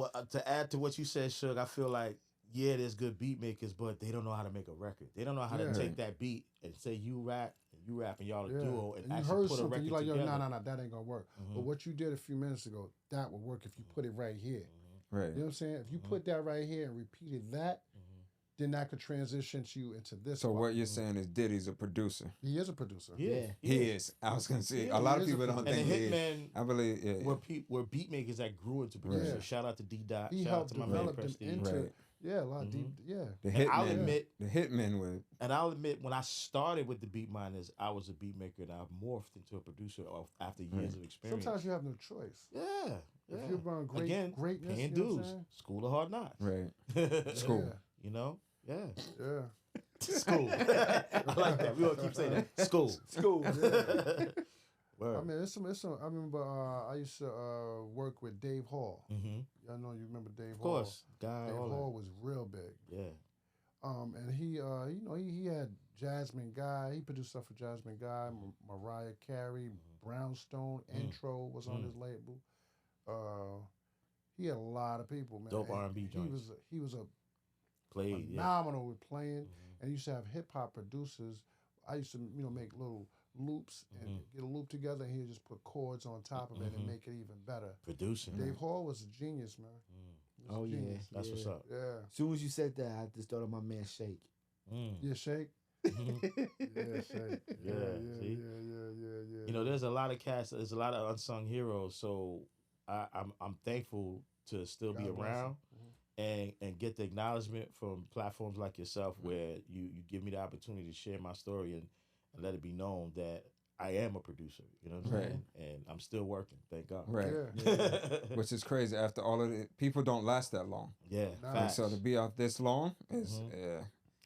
Well, to add to what you said, Suge, I feel like yeah, there's good beat makers, but they don't know how to make a record. They don't know how to Yeah. take that beat and say you rap and you rap and y'all a Yeah. duo and you actually heard put a something, record you're like, yo, together. nah, that ain't gonna work. But what you did a few minutes ago, that would work if you put it right here. Right. You know what I'm saying? If you put that right here and repeated that, then that could transition you into this. So part. what you're saying is Diddy's a producer. He is a producer. Yeah, He is. I was gonna say Yeah, a lot he of is a people don't producer. And think the he is. Hitmen I believe. Yeah. were beat makers that grew into producers. Yeah. Shout out to D Dot. He Shout out helped to my man develop them Prestige. into Right. a lot of deep. Yeah. The And I'll Hitmen. admit- The Hitmen were. And I'll admit, when I started with the Beat Miners, I was a beat maker and I morphed into a producer after years of experience. Sometimes you have no choice. Yeah. If you're around greatness, paying you know what I'm dues. saying? School of Hard Knocks. Right. School. Yeah. You know? Yeah. Yeah. School. I like that. We all keep saying that. School. School. Yeah. Word. I mean, it's some. I remember I used to work with Dave Hall. Mm-hmm. I know you remember Dave Of Hall. course. Guy, Dave all Hall was real big. that. Yeah. And he, he had Jasmine Guy. He produced stuff for Jasmine Guy, Mariah Carey, Brownstone. Intro was on his label. He had a lot of people, man. Dope R&B joints. He was a Played. Yeah. phenomenal with playing, and he used to have hip hop producers. I used to, make little loops and get a loop together, and he'd just put chords on top of it and make it even better. Producing. Dave Hall was a genius, man. He was Oh a yeah, genius. That's what's up. Yeah. As soon as you said that, I just thought of my man Shake. Yeah, Shake. Mhm. Yeah, Shake. Yeah, see? Yeah. You know, there's a lot of cast. There's a lot of unsung heroes. So I'm thankful to still be God bless around and get the acknowledgement from platforms like yourself, where you give me the opportunity to share my story and let it be known that I am a producer. You know what I'm Right. saying? And I'm still working. Thank God. Right. Yeah. Which is crazy. After all of it, people don't last that long. Yeah. Nah. Facts. So to be out this long is Yeah,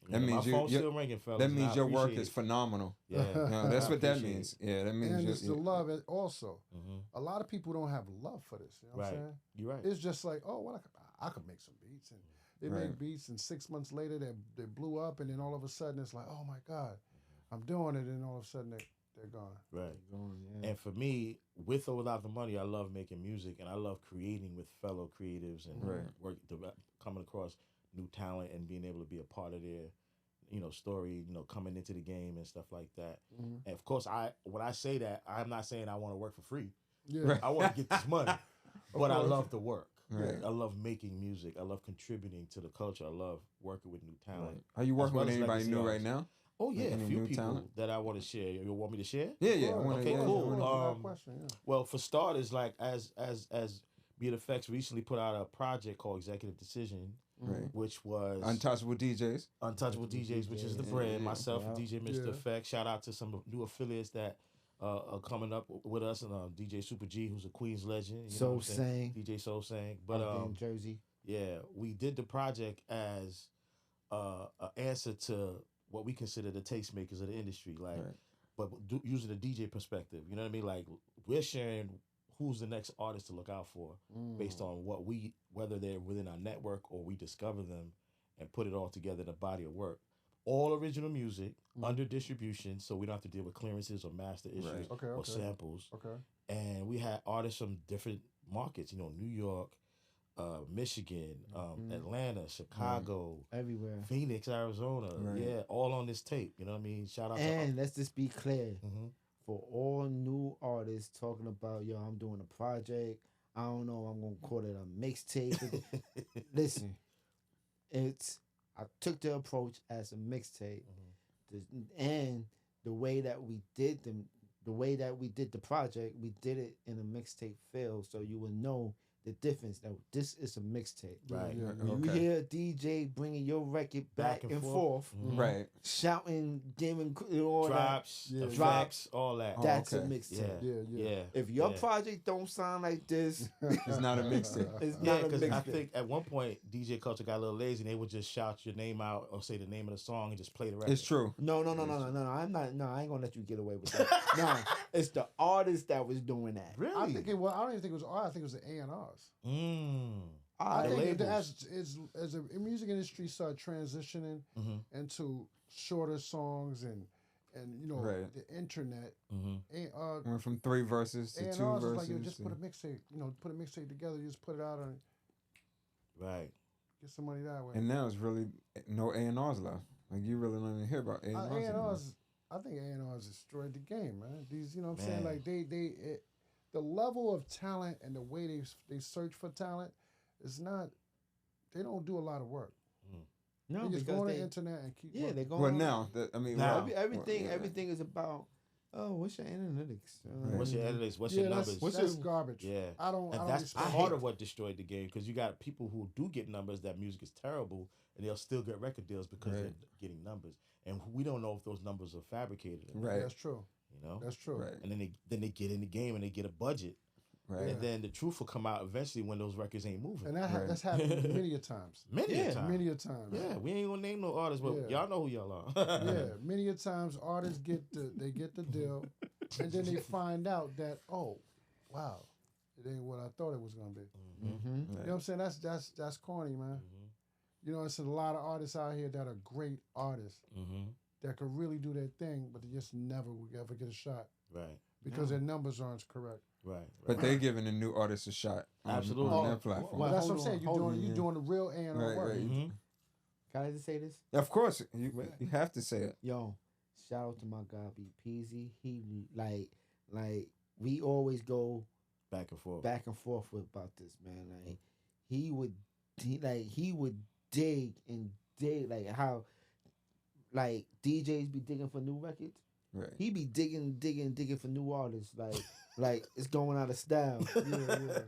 that means my phone's still ringing, fellas. that and means I your work appreciate is it. phenomenal. Yeah. That's I what that appreciate means. Yeah, that means And it's the you love also. Mhm. A lot of people don't have love for this. You know what I'm Right. saying? You're right. It's just like, oh, well, I could make some beats. And they Right. make beats, and 6 months later, they blew up, and then all of a sudden, it's like, oh, my God, I'm doing it, and all of a sudden, they're gone. Right. Yeah. And for me, with or without the money, I love making music and I love creating with fellow creatives and Right. coming across new talent and being able to be a part of their, story, coming into the game and stuff like that. Mhm. And of course, when I say that, I'm not saying I want to work for free. Yeah. Right. I want to get this money, but I course. love the work. Right. I love making music. I love contributing to the culture. I love working with new talent. Are you working well with as anybody legacy new right artists. now? Oh yeah, a Any few new people talent? that I want to share. You want me to share? Yeah. I Sure, wanna- Okay, yeah, cool. yeah. Without question, yeah. Well, for starters, like as Beat Effects recently put out a project called Executive Decision, Right. which was Untouchable DJs. Untouchable DJs, which is the Yeah, brand. yeah, Myself and yeah. DJ Mr. Yeah. Effect. Shout out to some new affiliates that are coming up with us, and DJ Super G, who's a Queens legend. You know Soul what I'm saying? Sang. DJ Soul Sang. But in Jersey. yeah, we did the project as an answer to what we consider the tastemakers of the industry, like, Right. but using the DJ perspective. You know what I mean? Like, we're sharing who's the next artist to look out for based on whether they're within our network or we discover them and put it all together in a body of work. All original music under distribution, so we don't have to deal with clearances or master issues Right. Okay, or okay. samples. Okay. And we had artists from different markets, New York, Michigan, Atlanta, Chicago, Everywhere. Phoenix, Arizona. Right. Yeah, all on this tape. You know what I mean? Shout out And let's just be clear. to For all new artists talking about, yo, I'm doing a project. I don't know, I'm gonna call it a mixtape. Listen, I took the approach as a mixtape, and the way that we did the project, we did it in a mixtape feel, so you will know the difference. That this is a mixtape. Right. Yeah, When you Okay. hear a DJ bringing your record back and forth, Right. shouting, giving all drops, Yeah. effects, all that. Oh, that's a okay. mixtape. Yeah, Yeah. yeah. If your yeah. project don't sound like this, It's not a mixtape. it's Yeah, not a because I mixtape. think at one point DJ culture got a little lazy and they would just shout your name out or say the name of the song and just play the record. It's true. No. I'm not. No, I ain't gonna let you get away with that. No, it's the artist that was doing that. Really? I think it was. I don't even think it was art. I think it was the A&Rs. I The think labels. as the music industry started transitioning into shorter songs and Right. the internet, Went from 3 verses to A&Rs 2 was verses. like, you just put a mixtape, put a mixtape together, you just put it out on. Right. Get some money that way. And now it's really no A&Rs left. Like you really don't even hear about A&Rs. A&Rs, I think A&Rs destroyed the game, man. These, you know what I'm saying? Man. Like the level of talent and the way they search for talent is not. They don't do a lot of work. No, they just go on because the internet and keep. yeah, they go. Well, on now I mean, Now. everything is about. Oh, what's your analytics? What's your analytics? What's your numbers? That's garbage. Yeah. I don't. And I don't that's respect part it. of what destroyed the game, because you got people who do get numbers that music is terrible, and they'll still get record deals because they're getting numbers, and we don't know if those numbers are fabricated. Right. That's true. You know. That's true. Right. And then they get in the game and they get a budget, Right. and then the truth will come out eventually when those records ain't moving. And that's happened many a times. Many a time. Many a times. Yeah, we ain't gonna name no artists, but y'all know who y'all are. Yeah, many a times artists get the deal, and then they find out that, oh, wow, it ain't what I thought it was gonna be. Mm-hmm. You know what I'm saying? That's corny, man. You know, it's a lot of artists out here that are great artists that could really do their thing, but they just never will ever get a shot Right. because their numbers aren't correct. Right. But they giving the new artists a shot. Absolutely. On their platform. Well, that's what I'm hold saying. You're doing the real A&R Right, work. right. Mm-hmm. Can I just say this? Of course, you have to say it. Yo, shout out to my guy B Peasy. He like we always go Back and forth. with about this, man. Like he would dig and dig like how like DJs be digging for new records. Right. He be digging for new artists. Like it's going out of style. Yeah.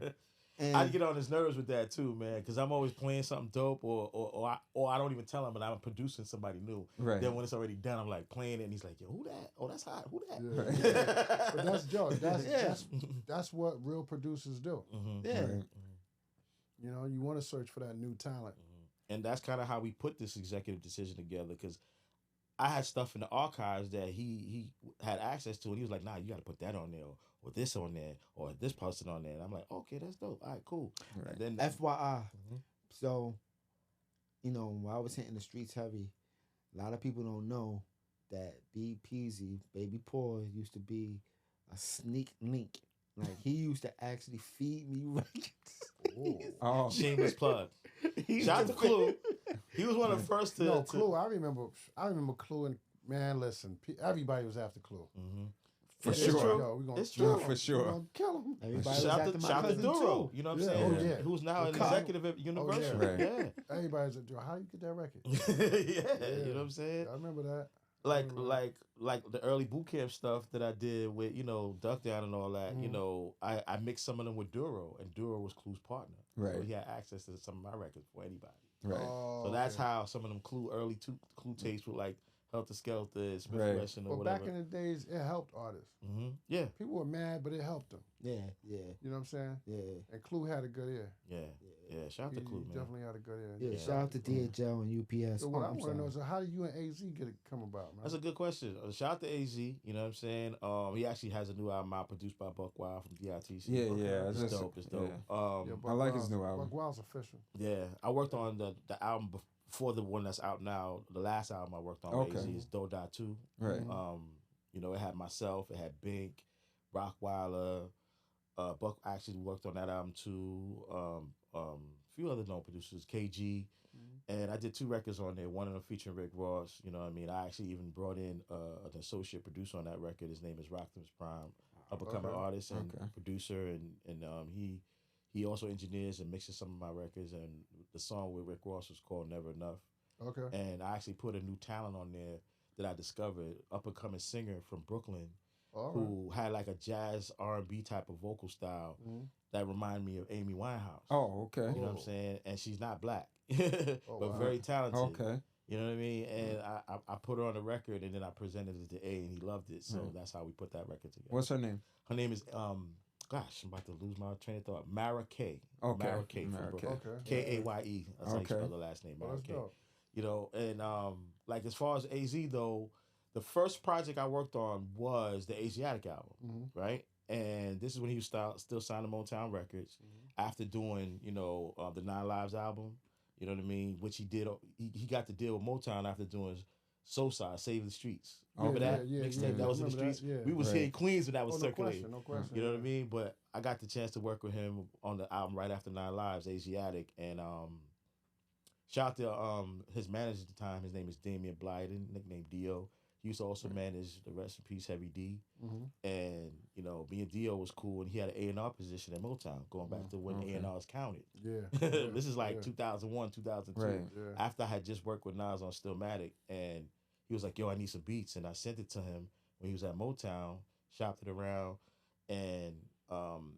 And I get on his nerves with that too, man, because I'm always playing something dope, or I don't even tell him, but I'm producing somebody new. Right. Then when it's already done, I'm like playing it, and he's like, "Yo, who that? Oh, that's hot. Who that?" Yeah. But that's Joe. That's what real producers do. yeah. Right. You know, you want to search for that new talent. And that's kind of how we put this executive decision together, because I had stuff in the archives that he had access to, and he was like, "Nah, you got to put that on there, or this on there, or this person on there." And I'm like, "Okay, that's dope. All right, cool." Right. And then FYI. So, you know, when I was hitting the streets heavy, a lot of people don't know that B Peasy, Baby Paul, used to be a sneak link. Like he used to actually feed me records. Oh, shameless plug. Shout out to Clue. He was one of the first to. No, Clue. I remember Clue, and man, listen, everybody was after Clue. for It's sure. true. Yo, we gonna It's kill true. him. For sure. We gonna kill him. Everybody was Shout after out my to cousin Duro. too. You know what I'm Yeah. saying? Oh, yeah. Who's now an Kyle. executive at Universal. Right. Yeah. Everybody's like, "Yo, how you get that record?" Yeah. You know what I'm saying? I remember that. Like the early boot camp stuff that I did with, you know, Duck Down and all that, you know, I mixed some of them with Duro, and Duro was Clue's partner. Right. So he had access to some of my records for anybody. Right. Oh, So that's okay. how some of them early Clue tapes were like Helter Skelter, Smith Right. Wesson, or But whatever. back in the days, it helped artists. Yeah. People were mad, but it helped them. Yeah. You know what I'm saying? Yeah. And Clue had a good ear. Yeah. Shout out to He Clue, man. definitely had a good ear. Yeah. Shout out to DHL and UPS. So what I I'm want to sorry. know is how did you and AZ come about, man? That's a good question. Shout out to AZ. You know what I'm saying? He actually has a new album out produced by Buck Wild from DITC. Yeah, yeah. It's It's dope. It's dope. Yeah, I like his new album. Buck Wild's official. Yeah, I worked on the album before the one that's out now. The last album I worked on with Okay. AZ is Do Da 2. Right. You know, it had myself, it had Bink, Rockweiler, Buck actually worked on that album too. A few other known producers, KG. And I did 2 records on there, one of them featuring Rick Ross. You know what I mean? I actually even brought in an associate producer on that record. His name is Rockham's Prime, up-and-coming artist and producer. And he also engineers and mixes some of my records. And the song with Rick Ross was called Never Enough. Okay. And I actually put a new talent on there that I discovered, up-and-coming singer from Brooklyn, who had like a jazz R&B type of vocal style that reminded me of Amy Winehouse. Oh, okay. You know what I'm saying? And she's not black, but very talented. Okay. You know what I mean? And I put her on the record, and then I presented it to A, and he loved it. So that's how we put that record together. What's her name? Her name is gosh, I'm about to lose my train of thought. Mara K. Okay. Mara K. From Mara K. Brooklyn. Okay. Kaye. That's how you spell the last name. Mara that's K. dope. You know, and like as far as AZ though, the first project I worked on was the Asiatic album, right? And this is when he was still signing Motown Records after doing, you know, the 9 Lives album. You know what I mean? Which he did. He got to deal with Motown after doing Soul Side, Save the Streets. Remember that mixtape that was in the streets? Yeah. We was here in Queens when that was No circulating. question, no question. You know what I mean? But I got the chance to work with him on the album right after 9 Lives, Asiatic, and shout out to his manager at the time. His name is Damian Blyden, nicknamed Dio. He used to also manage the Rest in Peace Heavy D, and you know, me and Dio was cool, and he had an A&R position at Motown, going back to when A&Rs counted. Yeah. This is like 2001, 2002. Right. Yeah. After I had just worked with Nas on Stillmatic, and he was like, "Yo, I need some beats," and I sent it to him when he was at Motown, shopped it around, and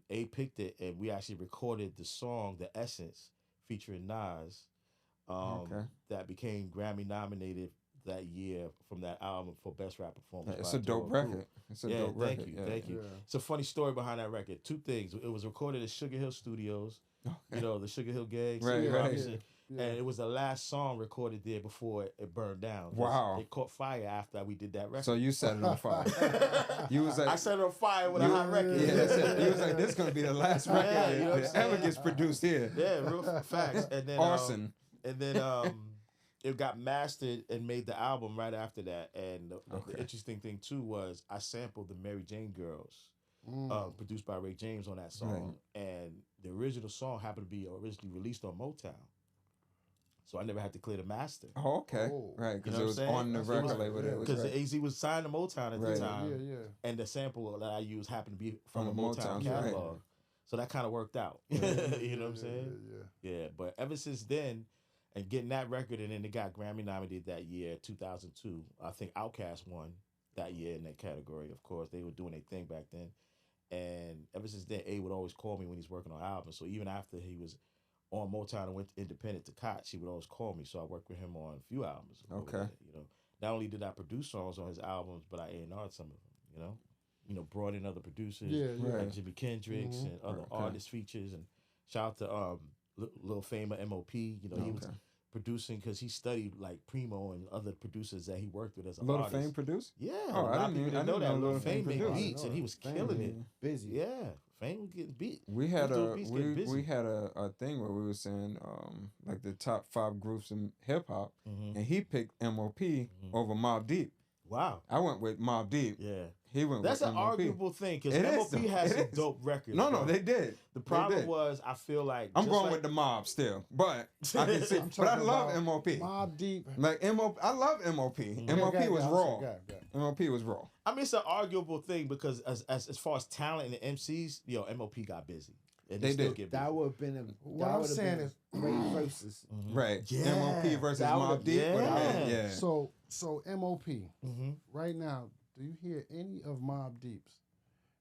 A picked it, and we actually recorded the song, The Essence, featuring Nas, that became Grammy nominated that year from that album for Best Rap Performance. It's by a dope Dora Crew. record. It's a dope record. Thank you. Yeah. It's a funny story behind that record. 2 things. It was recorded at Sugar Hill Studios, you know, the Sugar Hill Gang. Right, Sugar right. Robinson. Yeah. And it was the last song recorded there before it burned down. Wow. It caught fire after we did that record. So you set it on fire. You was like, I set it on fire with a hot record. yeah, that's it. You was like, this is gonna be the last record Yeah, you know what I'm that ever saying? gets produced here. Yeah, real facts. And then Arson. And then it got mastered and made the album right after that. And the interesting thing too was I sampled the Mary Jane Girls, produced by Ray James on that song. And the original song happened to be originally released on Motown. So I never had to clear the master. Oh, okay. Oh. Right, because You know it what was I'm saying? on the It record was- label. That was Because right. the AZ was signed to Motown at Right. the time. Yeah. And the sample that I used happened to be from From a the Motown Motown, catalog. right. So that kind of worked out. You know what I'm saying? Yeah, but ever since then, and getting that record, and then it got Grammy nominated that year, 2002. I think Outkast won that year in that category. Of course, they were doing their thing back then. And ever since then, A would always call me when he's working on albums. So even after he was on Motown and went independent to Koch, he would always call me. So I worked with him on a few albums. Okay. There, you know, not only did I produce songs on his albums, but I A&R'd some of them. You know, brought in other producers, Yeah. like Jimi Kendrix and other artist features. And shout out to Lil Famer M.O.P. You know, he was producing because he studied like Primo and other producers that he worked with as a Little artist. Fame produced? Yeah, Oh, a lot of people I didn't know that. Lil Lil Fame made produced. beats and he was Fame, killing it. Busy. Yeah, Fame was getting beat. We had He was doing beats, getting busy. we had a thing where we were saying like the top 5 groups in hip hop, and he picked M.O.P. over Mobb Deep. Wow. I went with Mobb Deep. Yeah. He went That's with an M.O.P. arguable thing because It is, M.O.P. though. has It some is. dope records. No, bro. they did. The They problem did. was I feel like I'm just going like- with the Mob still, but I can see. I'm But I talking love about M.O.P. Mobb Deep. Like M.O.P. I love M.O.P. M.O.P. was raw. M.O.P. was raw. I mean, it's an arguable thing because as far as talent and the MCs, M.O.P. got busy. And They still did. get busy. That would have been What I'm saying is- great verses. Right. Yeah. M.O.P. versus That Mobb would've- Deep. would've yeah. been- yeah. So M.O.P. Mhm. right now, do you hear any of Mobb Deep's?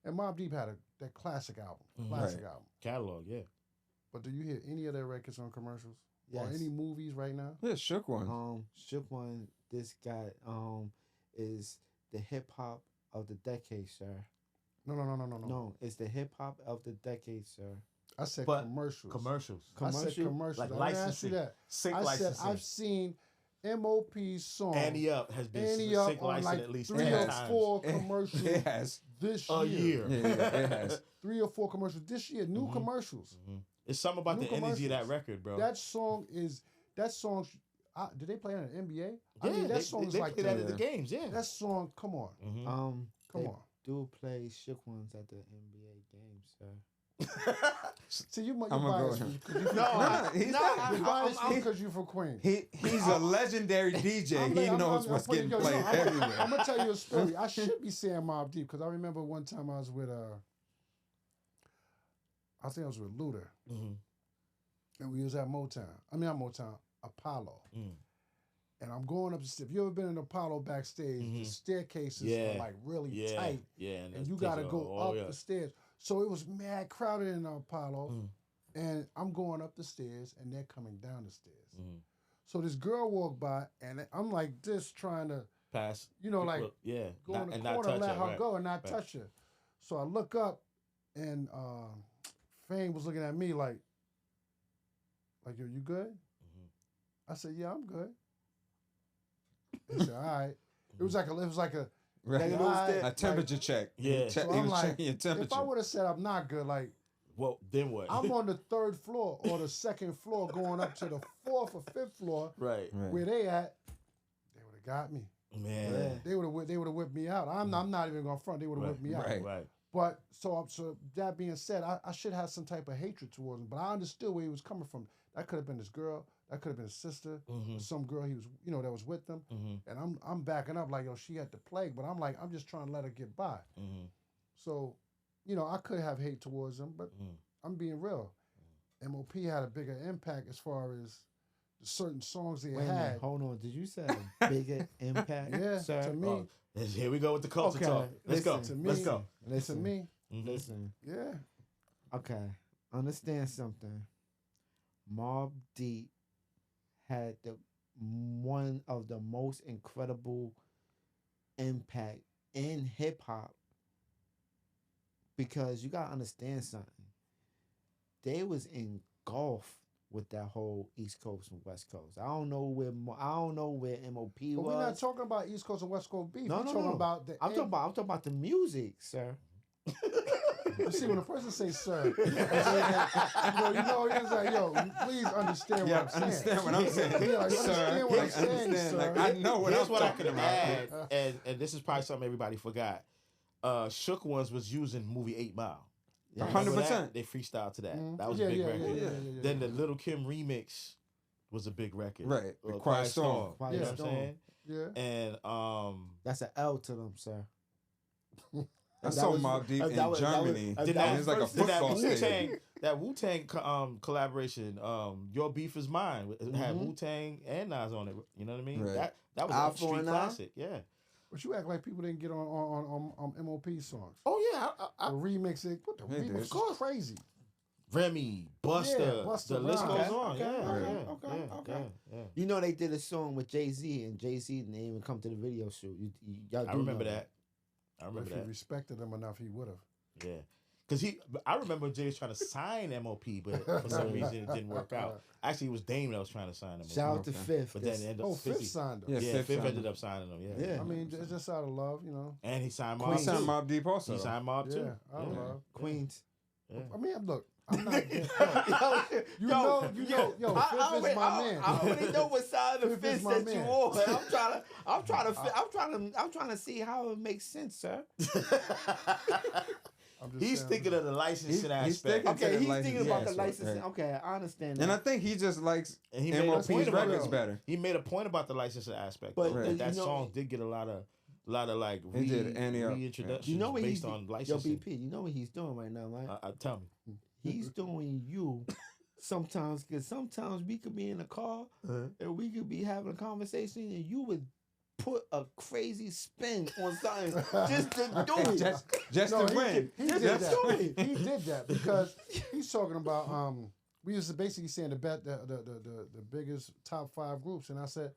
And Mobb Deep had that classic album, Right. album. Catalog, yeah. But do you hear any of their records on commercials or Yes. any movies right now? Yeah, shook one. Shook One. This guy is the hip hop of the decade, sir. No. No, it's the hip hop of the decade, sir. I said But commercials. Commercials. I said Commercial? commercials. Like I didn't ask you licensing. that. Sync I said licensing. I've seen M.O.P.'s song Annie Up has been Annie sync Up on licensed like at least 3 10 or times. 4 commercials It has. this A year. year. Yeah, it has. 3 or 4 commercials this year. New commercials. It's something about New the energy of that commercials. record, bro. That song. Did they play it in the NBA? I yeah, mean, that they, song is they like play the, that at the games, yeah. that song. Come on, come They on. do play Shook Ones at the NBA games, sir. See, you're I'm gonna go biased with him. because you No, he's not. you're biased because you're from Queens. He's a legendary DJ. He knows what's getting played everywhere. I'm gonna tell you a story. I should be saying Mobb Deep because I remember one time I was with I think I was with Luda, and we was at Motown. I mean, not Motown, Apollo. And I'm going up the stairs. If you ever been in Apollo backstage, the staircases are like really tight. Yeah, And you got to go up the stairs. So it was mad crowded in Apollo. And I'm going up the stairs, and they're coming down the stairs. So this girl walked by, and I'm like this, trying to pass. like yeah, go in the and not corner, touch let her right. go, and not touch her. So I look up, and Fame was looking at me like, yo, you good? I said, yeah, I'm good. He said, all right. It was like a Right. Like, A temperature check. Yeah. Check, So he I'm was like, checking your temperature. if I would have said I'm not good, like Well, then what? I'm on the 3rd floor or the 2nd floor, going up to the 4th or 5th floor, right. where they at, they would have got me. Man. They would have whipped me out. I'm not even going to front. They would have whipped me out. Right. Right. But so that being said, I should have some type of hatred towards him. But I understood where he was coming from. That could have been his girl. That could have been his sister. Or some girl he was, that was with them. And I'm backing up like, yo, she had the plague. But I'm like, I'm just trying to let her get by. So, I could have hate towards him, but I'm being real. M.O.P had a bigger impact as far as the certain songs they Wait a had. minute, hold on. Did you say a bigger impact? Yeah, sir? to me. Here we go with the culture Okay, talk. Let's go. listen, To me, Let's go. Listen, To me, listen. yeah. Okay, understand something. Mobb Deep had one of the most incredible impact in hip hop because you gotta understand something. They was engulfed with that whole East Coast and West Coast. I don't know where M.O.P. But was. we're not talking about East Coast and West Coast beef. No, We're no, talking no. about the I'm talking about the music, sir. You see, when a person says "sir," it's like, yo, please understand what I'm saying. Understand what I'm saying. Yeah, like, Sir, understand what I'm like, saying, understand, sir. like, I know what Here's I'm what I talking could about. add, and this is probably something everybody forgot. Shook Ones was using movie 8 Mile. Yeah. Remember 100%. that? They freestyled to that. That was Yeah, a big yeah, record. yeah. Then the Little Kim remix was a big record. Right. The Quiet Quiet Storm. Storm. Quiet You know what I'm Storm. saying? Yeah. And That's an L to them, sir. I That saw was- Mobb Deep that in was- that was- Germany. that did was And it's like a first- did that football stadium. Wu-Tang collaboration, Your Beef Is Mine, it had Mhm. Wu-Tang and Nas on it. You know what I mean? Right. That was Eye a for street an eye? classic. Yeah. But you act like people didn't get on M.O.P. songs. Oh yeah. I Or remix it. What the They did. remix Of was crazy. Remy, Buster, Yeah, Busta the list Rhymes. goes on. Okay, Yeah, okay, yeah, okay, yeah, okay. yeah. You know they did a song with Jay-Z, and Jay-Z didn't even come to the video shoot. Y'all do I remember know that. I But remember if he that. respected him enough, he would have. Yeah. Because I remember Jay was trying to sign M.O.P., but for some reason it didn't work out. Actually, it was Dame that was trying to sign M.O.P. Shout out to Okay. Fifth. But then it ended up Oh, Fifth 50. signed him. Yeah, Yeah, Fifth Fifth signed ended him. up signing him. Yeah. Yeah. I mean, it's just out of love, And he signed Queen. He Mobb signed too. Mobb Deep also. He signed Mobb too. Yeah, out of love. Queens. Yeah. I mean, look, I'm not. Yo, You know, Fifth is my man. I already know what side of the Fifth is fence my that you man. on. I'm trying to see how it makes sense, sir. I'm just He's saying, thinking of the licensing he's aspect. thinking- Okay, the he's license, thinking about the yes, licensing. right. Okay, I understand that. And I think he just likes And he made a M.O.P's point about records it. better. He made a point about the licensing aspect. But, But Right. that you know- song did get a lot of like It did, reintroductions you know what based he's on Yo, licensing. BP, you know what he's doing right now, right? Tell me. He's doing you sometimes, because sometimes we could be in a car and we could be having a conversation and you would put a crazy spin on something just to do it. Just No, to win. He did Just do that. it. He did that because he's talking about we used to basically saying the biggest top 5 groups, and I said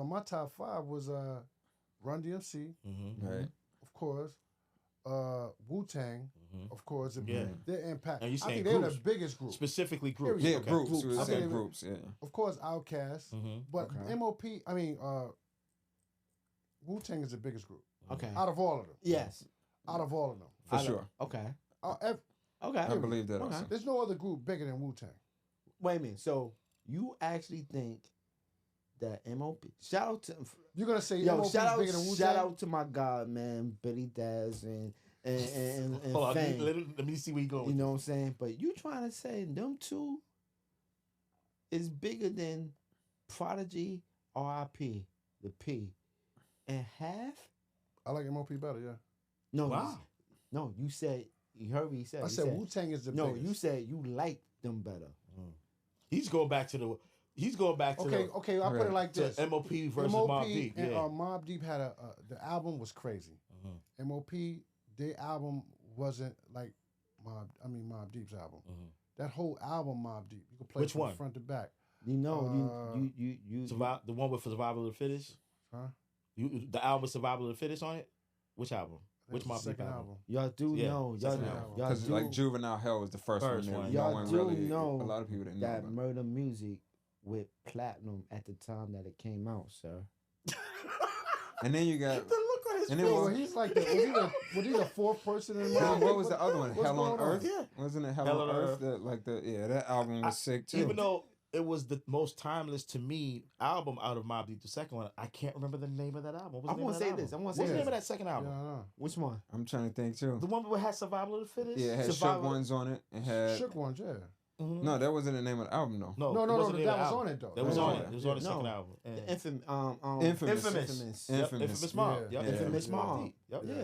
my top 5 was Run DMC, Mm-hmm. Right. of course, Wu-Tang, of course, and Yeah. their impact. And you I saying think they're the groups. biggest group. Specifically groups. Yeah, Okay. groups. Groups. We were I saying think they- groups, yeah. Of course, Outkast, Mm-hmm. but Okay. M.O.P. I mean, Wu-Tang is the biggest group Okay. out of all of them. Yes. Out of all of them, For sure. Okay. ev- I believe that Okay. also. there's no other group bigger than Wu-Tang. Wait a minute. So you actually think that M.O.P. Shout out to You're gonna say yo, M.O.P. is shout bigger than Wu-Tang? shout out to my God, man, Billy Daz and Hold on, Fang. let me see where you going. You know what I'm saying? But you trying to say them two is bigger than Prodigy, R.I.P., the P, and half? I like M.O.P. better. Yeah, No, Wow. you said you heard what he said. I He said said Wu-Tang is the no. biggest. You said you like them better. He's going back to the. He's going back to Okay. I'll put it Right. like this: M.O.P. versus M.O.P. Mobb Deep. and Yeah. Mobb Deep had the album was crazy. M.O.P. Their album wasn't like Mobb Deep's album. That whole album, Mobb Deep, you can play Which from one? front to back. You know, you The one with Survival of the Fittest. Huh? The album with Survival of the Fittest on it. Which album? Which That was Mobb the Deep second album? y'all do Yeah, know, second y'all, album. y'all Because do, like Juvenile Hell was the first First one. one. No y'all one do really. know A lot of people didn't know that about. Murder Music with platinum at the time that it came out, sir. And then you got. The look on his And face. it Well, was. he's like was he the fourth person in What, Mobb? what was the other one? what's Hell on going on? Earth? Yeah. Wasn't it Hell, Hell on on Earth? That that album was sick too. Even though it was the most timeless to me album out of Mobb Deep. The second one, I can't remember the name of that album. What was I'm the name gonna of that say album? this. I'm gonna What's say the this. name of that second Yeah, album? I know. Which one? I'm trying to think too. The one that had Survival of the Fittest? Yeah, it had Survival- Shook Ones on it. It had Shook ones, yeah. Mhm. no, that wasn't the name of the album though. No, it wasn't the name that of the was album. on it though. That was Yeah. on it. It was on the No. second album. The And Infamous. Infamous. Yeah. Yep, Infamous Mob. Yeah. Yep. Yeah. Infamous Mobb Mob. Deep. Yep. Yeah.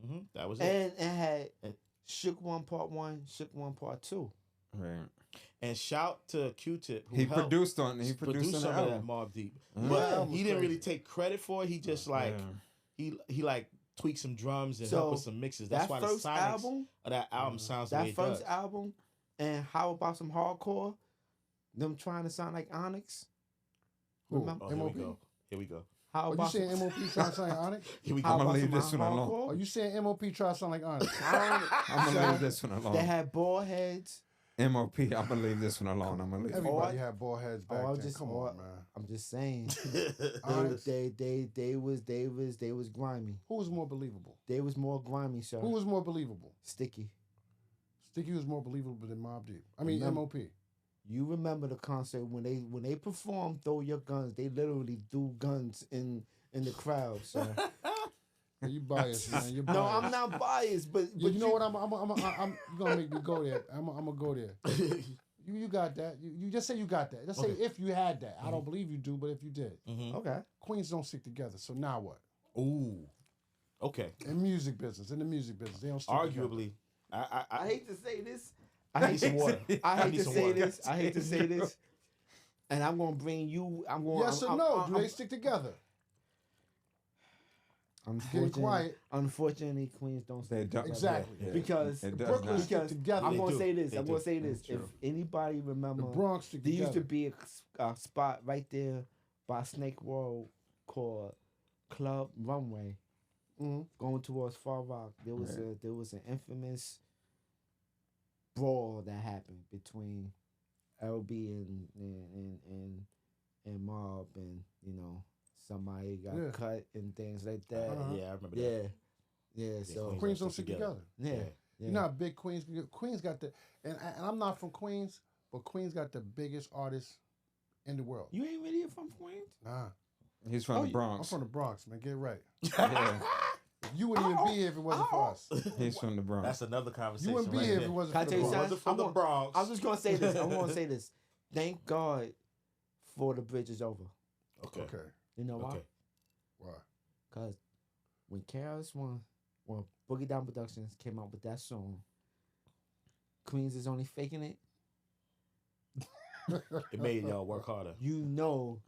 Mm-hmm. That was it. And it had And- Shook One Part 1, Shook One Part 2. Right. And shout to Q-Tip, who He helped produced on. He produced on some the of that album. Mobb Deep. Mhm. But album he was didn't really crazy. take credit for it. He just like Yeah. he like tweaked some drums and So, helped with some mixes. That's That why the first sonics album, of that album sounds the way that it first does. album, and How About Some Hardcore, them trying to sound like Onyx. Who? Remember? Oh, here we M.O.P.? go. Here we go. How Are you about saying some, M.O.P. trying to sound like Onyx? Here we How go. I'ma about leave some this one alone. hardcore? Are you saying M.O.P. trying to sound like Onyx? I'm gonna leave this one alone. They had bald heads. M.O.P. I'm gonna leave this one alone. I'm gonna leave. Everybody Or- had bald heads back or then. just- Come or- on, man. I'm just saying. Onyx. They was grimy. Who was more believable? They was more grimy, sir. Who was more believable? Sticky. Sticky was more believable than Mobb Deep. I mean, Remember- M.O.P. You remember the concert when they performed "Throw Your Guns"? They literally threw guns in the crowd, sir. Yeah, you biased, man. You're biased. No, I'm not biased, but You know what? I'm you gonna make me go there. I'm gonna go there. You got that. You just say you got that. Just say Okay. if you had that. I don't believe you do, but if you did. Mhm. Okay. Queens don't stick together. So now what? Ooh. Okay. In the music business, they don't stick together. Arguably, I hate to say this. I need some water. I hate need to some say water. this. I hate to say this. And I'm gonna bring you. I'm going. Yes or I'm, no? I'm, Do they stick together? Getting Unfortunately, quiet. unfortunately, Queens don't. They don't. Exactly. Yeah. Because It does Brooklyn not. stick because together. I'm They gonna do. say this. They I'm do. gonna say this. That's If true. anybody remember, The Bronx stick there together. used to be a spot right there by Snake Road called Club Runway, Mhm. going towards Far Rock. There was an infamous brawl that happened between LB and Mobb, and somebody got Yeah. cut and things like that. Uh-huh. Yeah, I remember Yeah, that. yeah. So Queens Queens don't stick together. yeah, Yeah. You know how big Queens. Queens got the, and I'm not from Queens, but Queens got the biggest artists in the world. You ain't really from Queens. Nah, He's from Oh, the I'm Bronx. from the Bronx, man. Get it right. Yeah, You wouldn't even be here if it wasn't for us. he's from the Bronx. That's another conversation. You wouldn't be right here if there. it wasn't Can I for tell the you Bronx. something? Wasn't from the Bronx. I'm just gonna say this. I'm gonna say this. Thank God for the bridge is over. Okay. Okay, You know why? Okay. why? Because when KRS-One, when Boogie Down Productions came out with that song, Queens is only faking it. It made y'all work harder. You know,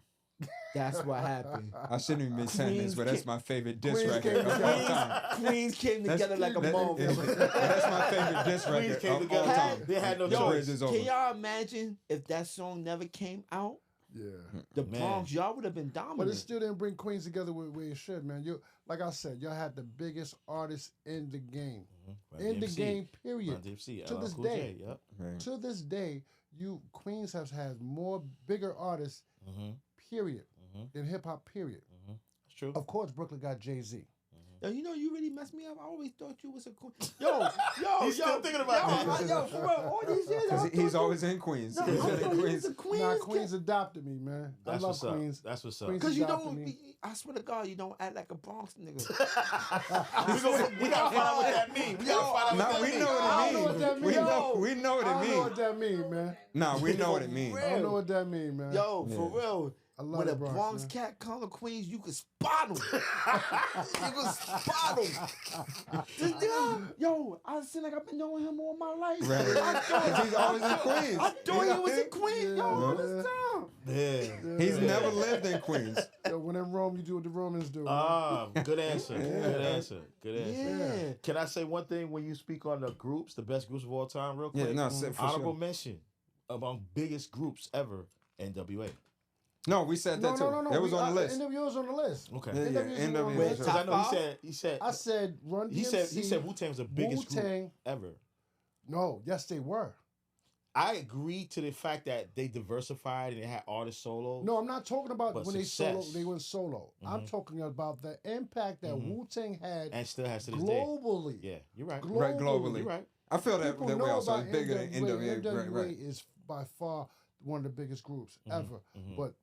that's what happened. I shouldn't even be saying this, Queens but that's ca- my favorite diss Queens record came of all together. time. Queens came That's- together like a that- bomb. That's my favorite diss Queens record came of all together. time. They had no The choice. Bridge is over. Can y'all imagine if that song never came out? Yeah, The Man. Bronx, y'all would have been but dominant. it still didn't bring Queens together where it should, man. You, like I said, y'all had the biggest artists in the game, Run in the DMC. game. Period. Run DMC, To LL this Cool day. J, Yep. Right. To this day, Queens has had more bigger artists. Mm-hmm. Period. Mhm. Than hip hop. Period. Mm-hmm. That's true. Of course, Brooklyn got Jay-Z. Yo, you really messed me up. I always thought you was a queen. Yo, He's still thinking about that. Yo, for real, all these years, I Because thought he's you- always in Queens. No, He's I been thought in you Queens. was a Queens. Nah, Queens adopted me, man. That's I love what's up. Queens. That's what's up. Queens Cause you adopted don't. me. I swear to God, you don't act like a Bronx nigga. we gotta find out what that means. We gotta find out No, what we that know means. I don't know what what it that means. We means. know what I it don't know what means. that means, man. No, we know what it means. I don't know what that means, man. Yo, for Yeah. real. I love When the a Bronx man. cat come to Queens, you can spot him. You can spot him. This nigga, yo, I seem like I've been knowing him all my life. Right. I thought- Because he's always in Queens. I thought he was in Queens, yo, all Yeah. this time. Yeah. He's never lived in Queens. Yo, when in Rome, you do what the Romans do. Good answer. Good answer. Good answer. Yeah. Can I say one thing when you speak on the groups, the best groups of all time, real quick? Yeah, no, for Honorable sure. mention among biggest groups ever, NWA. No, we said that too. It was on the list. NWA was on the list. Okay. Yeah, yeah, NWA was on the NWA. list. Because I know Top he said I said Run he DMC. said Wu-Tang's the biggest group Wu-Tang. ever. No, yes, they were. I agree to the fact that they diversified and they had artist solos. No, I'm not talking about But when success. they went solo. I'm talking about the impact that Mhm. Wu-Tang had And still has to this day. globally. Yeah, you're right. Right, globally. You're right. I feel that People way know also. about It's bigger than NWA. NWA Right, right. is by far one of the biggest groups ever. But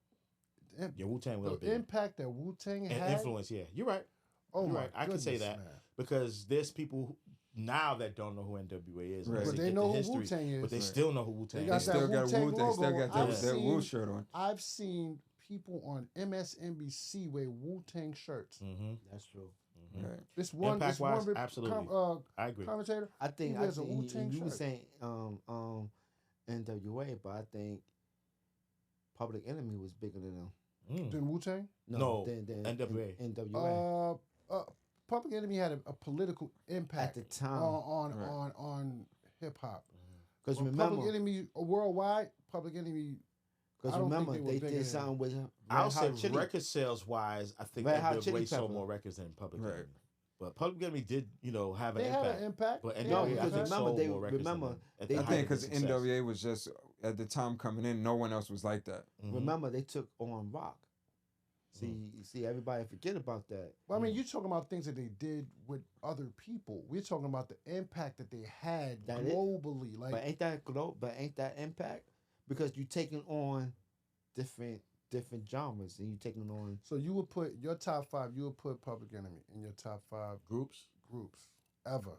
Yeah, Wu-Tang was the big. impact that Wu-Tang And had, influence, yeah. You're right. oh You're my right. I can say goodness, that man. because there's people now that don't know who NWA is. Right. unless But they get know the who history, Wu-Tang is. But they Right. still know who Wu-Tang got is. that Wu-Tang They still got logo. that Wu shirt on. I've seen people on MSNBC wear Wu-Tang shirts. That's true. Right. This one, Impact-wise, this one absolutely. I agree. commentator. I think He I wears a think Wu-Tang you were shirt. saying NWA, but I think Public Enemy was bigger than them. Then Wu-Tang. No, than NWA. NWA Public Enemy had a political impact at the time. on hip hop. Because Well, remember, Public Enemy worldwide, Public Enemy. I because don't think remember they were they bigger did than something with Red I'll say Hot Chili. record sales wise, I think Red Hot NWA Chili sold Pepper. more records than Public Right. Enemy. But Public Enemy did, have an They had impact. an impact. But They NWA, had No, an I because think impact. remember sold they more records than remember them at they the I height think of their because success. NWA was just at the time coming in, no one else was like that. remember they took on rock. See, everybody forget about that. Well, I mean, you're talking about things that they did with other people. We're talking about the impact that they had That it- globally. Like, But ain't that But ain't that impact? Because you taking on different genres and you taking on. so you would put your top 5. You would put Public Enemy in your top 5 Groups? groups ever.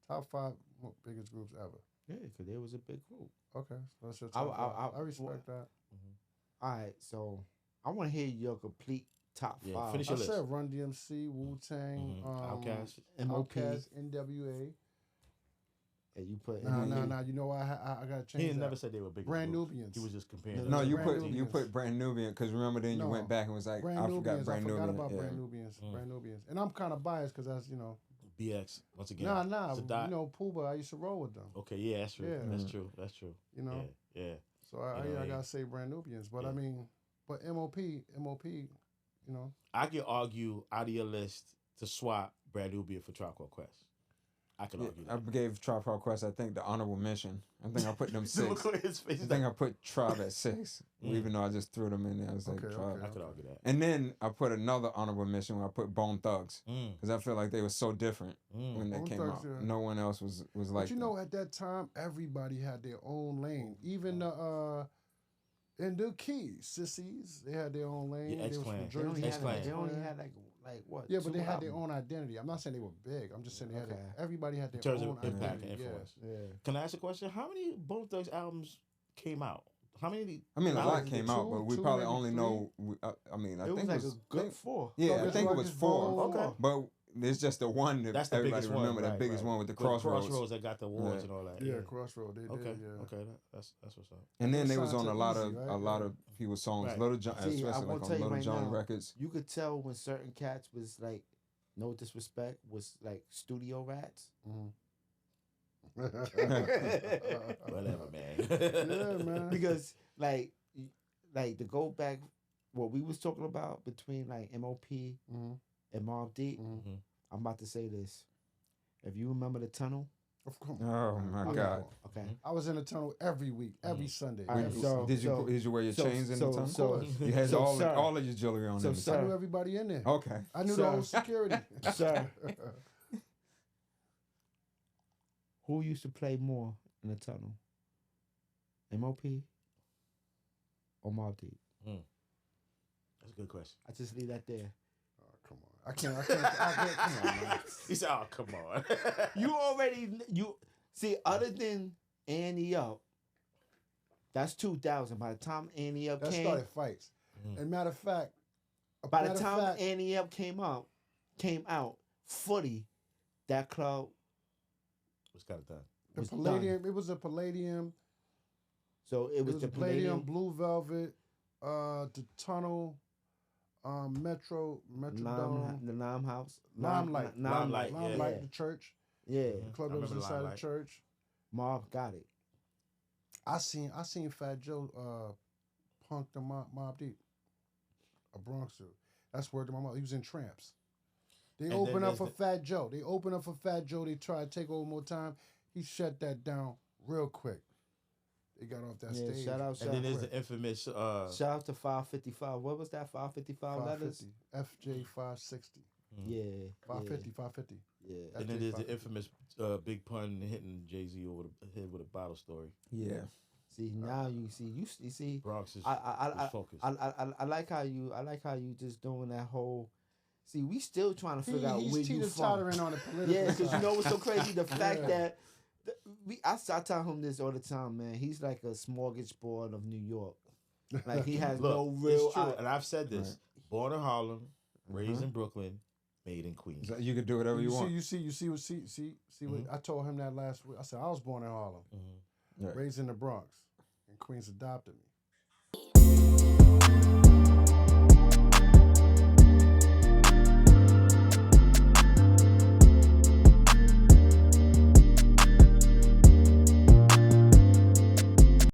Top 5 biggest groups ever. Yeah, because there was a big group. Okay, so that's your top 5. I respect that. All right, so I want to hear your complete top Yeah, 5. finish I your list. said Run DMC, Wu-Tang, Outkast. M.O.P. Outkast, NWA. And you put Nah. You know what? I gotta change He that. never said they were big. Brand groups. Nubians. He was just comparing. No, No, them. you Brand put Nubians. Brand Nubian because remember then you No. went back and was like, Brand I forgot Nubians. Brand I forgot Nubian. about Yeah. Brand Nubians. Brand Nubians. And I'm kind of biased because that's, BX once again. Nah. It's a dot. Pooba, I used to roll with them. Okay, yeah, that's true. Yeah. That's true. That's true. Yeah. So I You know, gotta say Brand Nubians. But Yeah. I mean, but M.O.P. I could argue out of your list to swap Brand Nubia for Tribe Called Quest. I could argue I that. gave Tribe Called Quest, I think, the honorable mention. I think I put them Look 6. at his face. I think I put Tribe at 6, even though I just threw them in there. I was like, Okay, Tribe. I could argue that. And then I put another honorable mention where I put Bone Thugs because I feel like they were so different when they Bone came Thugs, out. yeah. No one else was like But them. at that time, everybody had their own lane. Even in the Keys, Sissies, they had their own lane. Yeah, They was from X-Clan. They only, Jersey. X-Clan. they only had like what? Yeah, but 2 they had their albums. own identity. I'm not saying they were big. I'm just saying they had Okay. everybody had their In terms own of impact and identity. influence. Yeah. Can I ask a question? How many Bone Thugs albums came out? How many? I mean, a lot Two, came out, but we two, probably maybe only three. know. I It think was like a good 4. Yeah, I Rugged think it was Rugged 4. Bowl. Okay. But it's just the one that That's the everybody biggest one. remember. Right, that biggest right. one with the With Crossroads. that got the awards Yeah. and all that. Yeah, Crossroad. They Okay. did, yeah. Okay. That's what's up. And then They they was signed on to a lot Easy, of right? a lot of people's songs, Right. Little John, See, especially I'm gonna like on tell you Little right John now, records. You could tell when certain cats was like, no disrespect, was like studio rats. Whatever, man. Yeah, man. Because like to go back, what we was talking about between like M.O.P. Mhm. and Mobb Deep. Mhm. I'm about to say this. If you remember the tunnel, Of course. Oh my Okay. God! okay. I was in the tunnel every week, every Sunday. All right, every so- Sunday. Did you wear your chains in the tunnel? So, You had so, all sir, of your jewelry on So, in the sir, I tunnel. knew everybody in there. Okay. I knew Sir. the whole security. sir, who used to play more in the tunnel? M.O.P. or Mobb Deep? That's a good question. I just leave that there. Oh, come on. I can't. Come on, man. He said, "Oh, come on." You see, other than Annie Up, that's 2000. By the time Annie Up That came, started fights. And matter of fact, by the time Annie Up came out, Footy, that club What's got it done? the was Palladium, done. it was a Palladium. So it was the a Palladium, Blue Velvet, the Tunnel, Metrodome, the Lime House, Limelight, Limelight, yeah. Limelight, the church, Yeah, the club I that was remember inside the Limelight. church. Mobb got it. I seen Fat Joe punk the Mobb Deep, a Bronx dude. That's word to my mother. He was in Tramps. They And opened then up for there's Fat Joe. They tried to take over more time. He shut that down real quick. They got off that Yeah, stage. shout out, And then there's quick. the infamous. shout out to 555. What was that? 555 letters. 550, FJ 560, Yeah, 550, 550. Yeah. And then there's the infamous Big Pun hitting Jay-Z over the head with a bottle story. Yeah. See now you see Bronx is, I is focused. I like how you just doing that whole. See, we still trying to figure out where He's you from. teeter-tottering on the political Yeah, because you side. know what's so crazy? The fact Yeah. that I tell him this all the time, man. He's like a smorgasbord of New York. Like he has Look, no real. it's true, and I've said this: born in Harlem, raised in Brooklyn, made in Queens. So you can do whatever you want. You see what I told him that last week. I said I was born in Harlem, Yeah. raised in the Bronx, and Queens adopted me.